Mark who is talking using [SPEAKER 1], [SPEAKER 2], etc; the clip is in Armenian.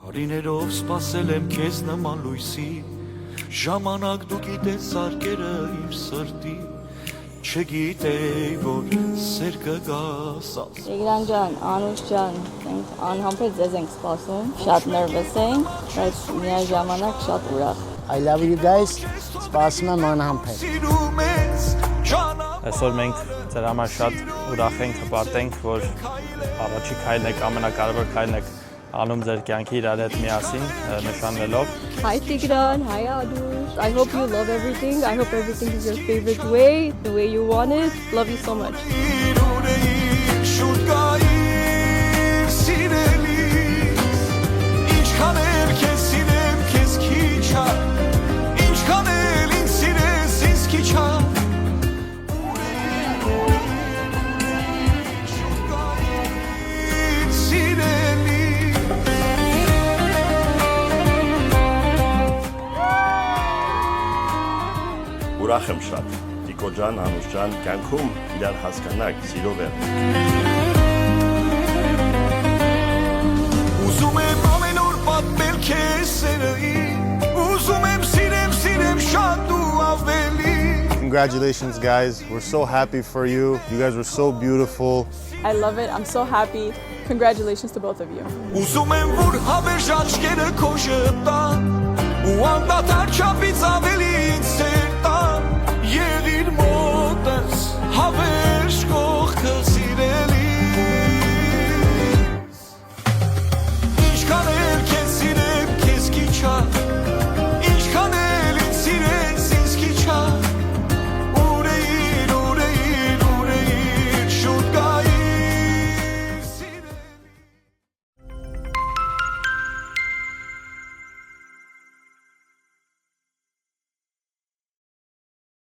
[SPEAKER 1] Արիներով սպասել եմ քեզ նման լույսի, ժամանակ դու գիտես սարկերը իմ սրտի, չգիտեի որ սեր կգաս ասես։
[SPEAKER 2] Տիգրան ջան, Անուշ ջան, մենք անհամբեր ձեզ ենք սպասում, շատ ներվոս ենք, բայց միաժամանակ շատ ուրախ։
[SPEAKER 3] I love you guys, սպասում եմ անհամբեր։
[SPEAKER 4] Այսօր մենք ձեր համար շատ ուրախ ենք, հպարտ ենք, որ առաջի քայլն եք, ամենակարևոր քայլն եք անում ձեր կյանքի իրար հետ միասին նշանվելով։
[SPEAKER 2] Hi Tigran, hi Anush. I hope you love everything. I hope everything is your favorite way, the way you want it. Love you so much.
[SPEAKER 5] Ուրախ եմ շատ, Տիկո ջան, Անուշ ջան, կյանքում իրար հասկանաք, սիրով եմ։
[SPEAKER 1] Ուզում եմ ամեն օր պատմել քեզ սերըի, ուզում եմ սիրեմ շատ ու ավելի։
[SPEAKER 6] Congratulations guys, we're so happy for you. You guys were so beautiful.
[SPEAKER 2] I love it. I'm so happy. Congratulations to both of you.
[SPEAKER 1] Ուզում եմ որ հավերժ աչքերը քո շտան, ու անդադար չափից ավելի ինձ